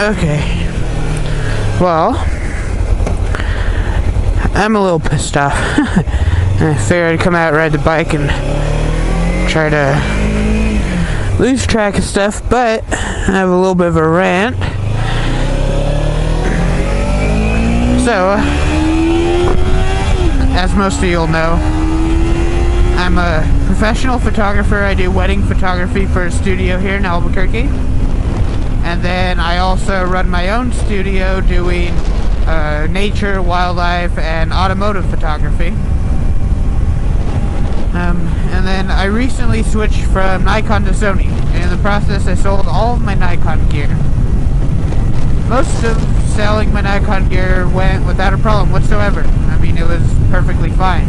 Okay. Well, I'm a little pissed off. I figured I'd come out, ride the bike, and try to lose track of stuff, but I have a little bit of a rant. So, as most of you'll know, I'm a professional photographer. I do wedding photography for a studio here in Albuquerque. And then I also run my own studio doing nature, wildlife, and automotive photography. And then I recently switched from Nikon to Sony. And in the process, I sold all of my Nikon gear. Most of selling my Nikon gear went without a problem whatsoever. I mean, it was perfectly fine.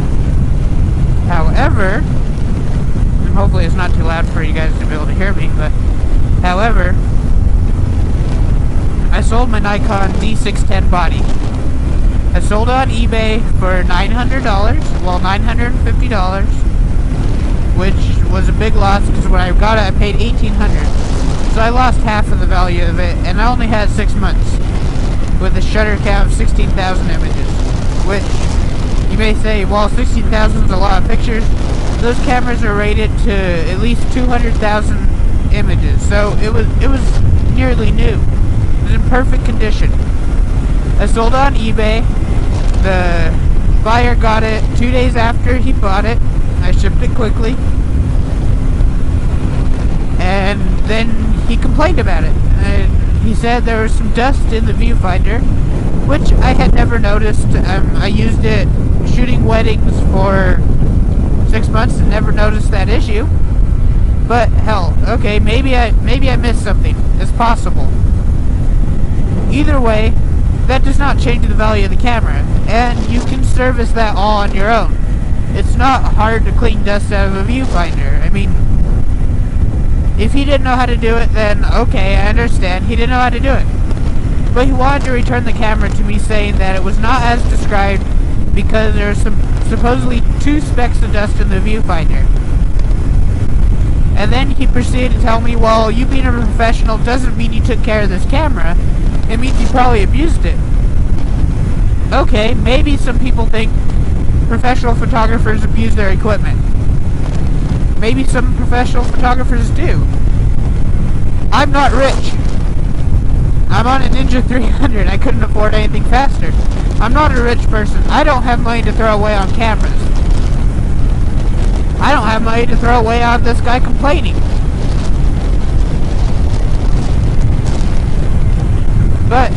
However, and hopefully it's not too loud for you guys to be able to hear me, but however, I sold my Nikon D610 body. I sold it on eBay for $900, well $950, which was a big loss because when I got it I paid $1,800. So I lost half of the value of it, and I only had 6 months with a shutter count of 16,000 images, which you may say, well, 16,000 is a lot of pictures. Those cameras are rated to at least 200,000 images, so it was nearly new. It was in perfect condition. I sold it on eBay. The buyer got it 2 days after he bought it. I shipped it quickly. And then he complained about it. And he said there was some dust in the viewfinder, which I had never noticed. I used it shooting weddings for 6 months and never noticed that issue. But hell, okay, maybe I missed something. It's possible. Either way, that does not change the value of the camera, and you can service that all on your own. It's not hard to clean dust out of a viewfinder. I mean, if he didn't know how to do it, then okay, I understand. He didn't know how to do it. But he wanted to return the camera to me saying that it was not as described because there are supposedly 2 specks of dust in the viewfinder. And then he proceeded to tell me, well, you being a professional doesn't mean you took care of this camera. It means you probably abused it. Okay, maybe some people think professional photographers abuse their equipment. Maybe some professional photographers do. I'm not rich. I'm on a Ninja 300. I couldn't afford anything faster. I'm not a rich person. I don't have money to throw away on cameras. I don't have money to throw away on this guy complaining. But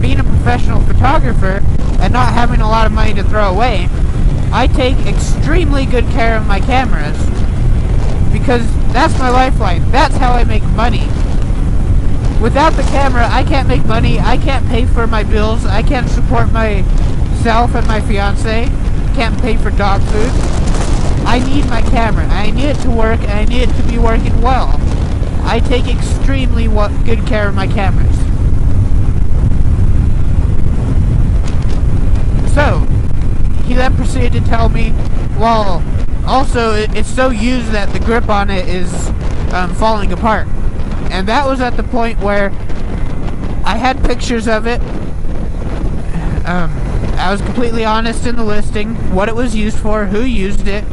being a professional photographer and not having a lot of money to throw away, I take extremely good care of my cameras because that's my lifeline. That's how I make money. Without the camera, I can't make money. I can't pay for my bills. I can't support myself and my fiance. Can't pay for dog food. I need my camera. I need it to work, and I need it to be working well. I take extremely good care of my cameras. So, he then proceeded to tell me, well, also, it's so used that the grip on it is falling apart. And that was at the point where I had pictures of it. I was completely honest in the listing, what it was used for, who used it.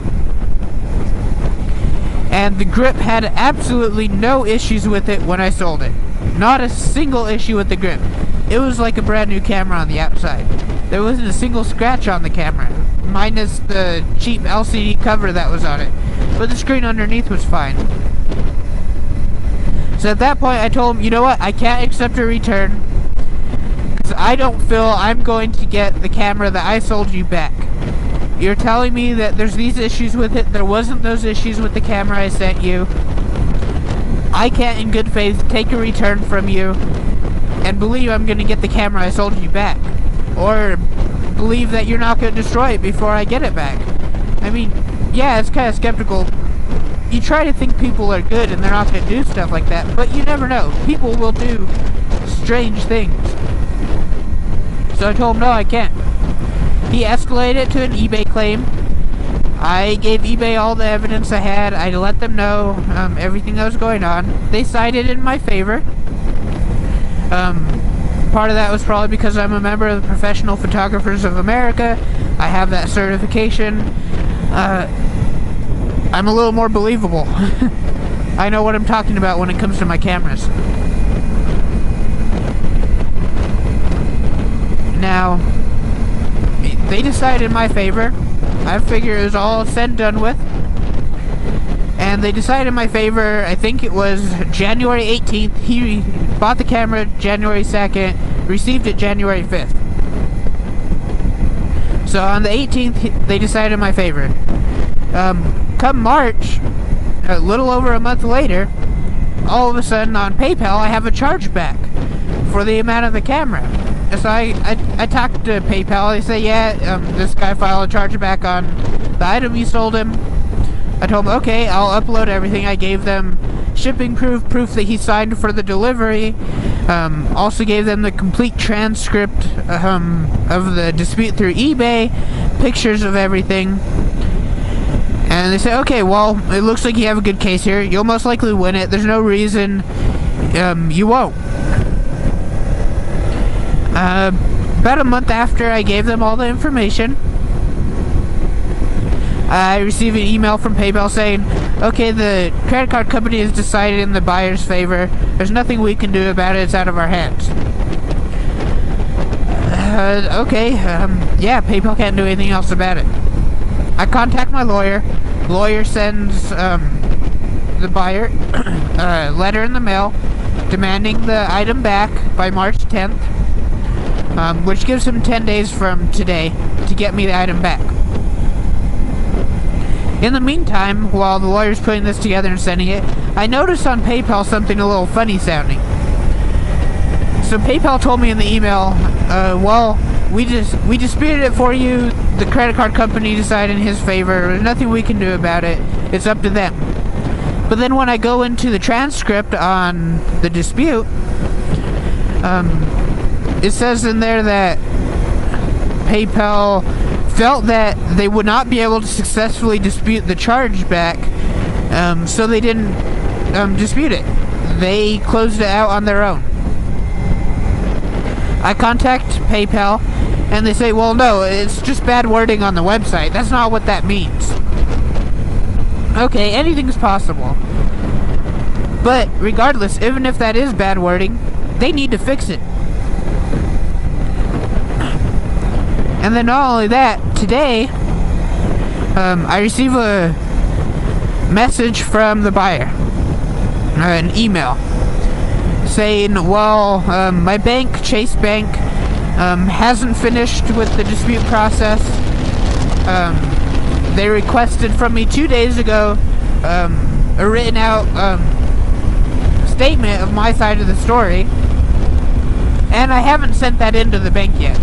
And the grip had absolutely no issues with it when I sold it. Not a single issue with the grip. It was like a brand new camera on the outside. There wasn't a single scratch on the camera, minus the cheap LCD cover that was on it. But the screen underneath was fine. So at that point I told him, you know what, I can't accept a return because I don't feel I'm going to get the camera that I sold you back. You're telling me that there's these issues with it. There wasn't those issues with the camera I sent you. I can't in good faith take a return from you and believe I'm going to get the camera I sold you back. Or believe that you're not going to destroy it before I get it back. I mean, yeah, it's kind of skeptical. You try to think people are good and they're not going to do stuff like that, but you never know. People will do strange things. So I told him, no, I can't. He escalated it to an eBay claim. I gave eBay all the evidence I had. I let them know everything that was going on. They sided in my favor. Part of that was probably because I'm a member of the Professional Photographers of America. I have that certification. I'm a little more believable. I know what I'm talking about when it comes to my cameras. Now, they decided in my favor. I figure it was all said and done with. And they decided in my favor. I think it was January 18th. He bought the camera January 2nd, received it January 5th. So on the 18th, they decided in my favor. Come March, a little over a month later, all of a sudden on PayPal, I have a chargeback for the amount of the camera. So I talked to PayPal. They say, yeah, this guy filed a chargeback on the item you sold him. I told him, okay, I'll upload everything. I gave them shipping proof that he signed for the delivery. Also gave them the complete transcript of the dispute through eBay, pictures of everything. And they say, okay, well, it looks like you have a good case here. You'll most likely win it. There's no reason you won't. About a month after I gave them all the information, I received an email from PayPal saying, okay, the credit card company has decided in the buyer's favor. There's nothing we can do about it. It's out of our hands. Okay, yeah, PayPal can't do anything else about it. I contact my lawyer. Lawyer sends the buyer a letter in the mail demanding the item back by March 10th, which gives him 10 days from today to get me the item back. In the meantime, while the lawyer's putting this together and sending it, I noticed on PayPal something a little funny sounding. So PayPal told me in the email, well, we disputed it for you. The credit card company decided in his favor. There's nothing we can do about it. It's up to them. But then when I go into the transcript on the dispute, it says in there that PayPal felt that they would not be able to successfully dispute the chargeback, so they didn't dispute it. They closed it out on their own. I contact PayPal, and they say, well, no, it's just bad wording on the website. That's not what that means. Okay, anything's possible. But regardless, even if that is bad wording, they need to fix it. And then not only that, today, I receive a message from the buyer, an email, saying, well, my bank, Chase Bank, hasn't finished with the dispute process. They requested from me 2 days ago a written out statement of my side of the story, and I haven't sent that into the bank yet.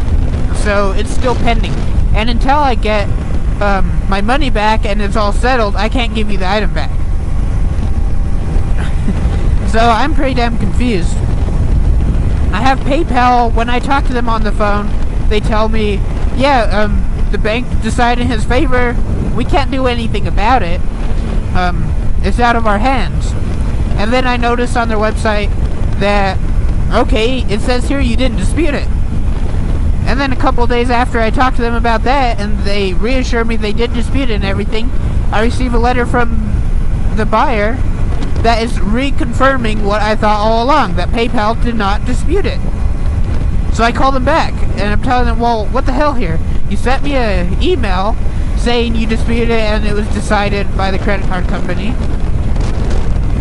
So it's still pending. And until I get my money back and it's all settled, I can't give you the item back. So I'm pretty damn confused. I have PayPal. When I talk to them on the phone, they tell me, yeah, the bank decided in his favor. We can't do anything about it. It's out of our hands. And then I notice on their website that, okay, it says here you didn't dispute it. And then a couple days after I talked to them about that, and they reassure me they did dispute it and everything, I receive a letter from the buyer that is reconfirming what I thought all along, that PayPal did not dispute it. So I call them back, and I'm telling them, well, what the hell here? You sent me an email saying you disputed it and it was decided by the credit card company.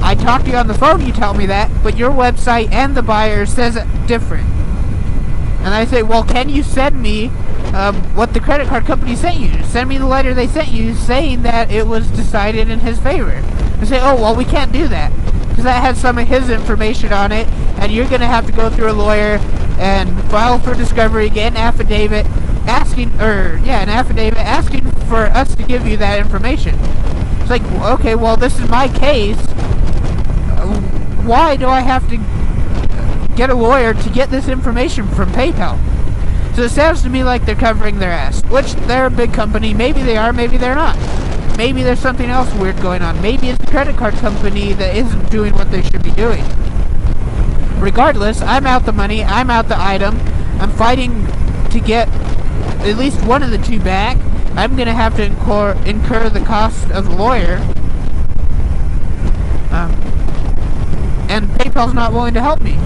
I talked to you on the phone, you tell me that, but your website and the buyer says it different. And I say, well, can you send me what the credit card company sent you? Send me the letter they sent you saying that it was decided in his favor. They say, oh, well, we can't do that because that has some of his information on it, and you're going to have to go through a lawyer and file for discovery, get an affidavit asking for us to give you that information. It's like, okay, well, this is my case. Why do I have to get a lawyer to get this information from PayPal? So it sounds to me like they're covering their ass, which they're a big company. Maybe they are, maybe they're not. Maybe there's something else weird going on. Maybe it's the credit card company that isn't doing what they should be doing. regardless, I'm out the money, I'm out the item, I'm fighting to get at least one of the two back. I'm gonna have to incur the cost of the lawyer. And PayPal's not willing to help me.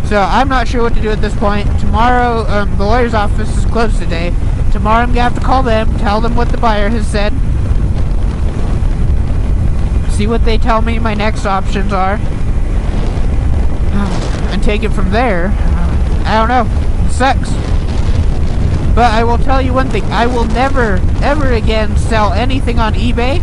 So I'm not sure what to do at this point. Tomorrow, the lawyer's office is closed today. Tomorrow I'm gonna have to call them, tell them what the buyer has said. See what they tell me my next options are. And take it from there. I don't know. It sucks. But I will tell you one thing. I will never, ever again sell anything on eBay.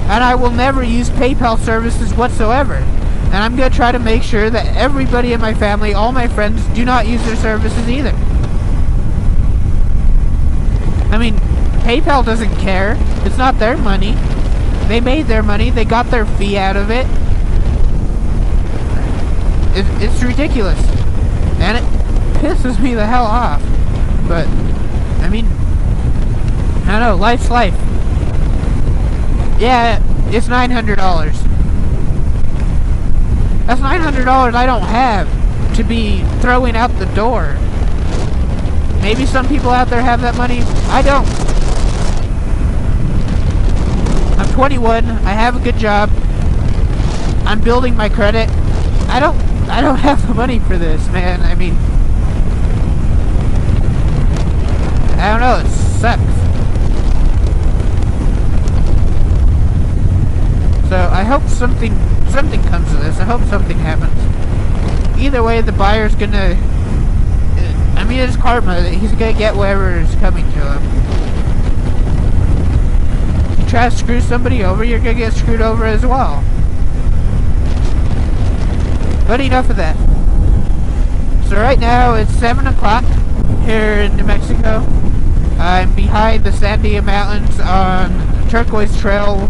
And I will never use PayPal services whatsoever. And I'm going to try to make sure that everybody in my family, all my friends, do not use their services either. I mean, PayPal doesn't care. It's not their money. They made their money. They got their fee out of it. It's ridiculous. And it pisses me the hell off. But, I mean, I don't know. Life's life. Yeah, it's $900. That's $900 I don't have to be throwing out the door. Maybe some people out there have that money. I don't. I'm 21. I have a good job. I'm building my credit. I don't have the money for this, man. I mean, I don't know. It sucks. So I hope something comes of this. I hope something happens. Either way, the buyer's gonna... I mean, it's karma. He's gonna get whatever is coming to him. If you try to screw somebody over, you're gonna get screwed over as well. But enough of that. So right now, it's 7 o'clock here in New Mexico. I'm behind the Sandia Mountains on Turquoise Trail,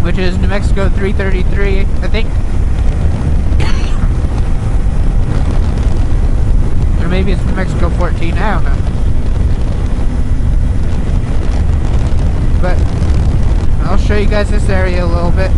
which is New Mexico 333, I think. Or maybe it's New Mexico 14, I don't know. But I'll show you guys this area a little bit.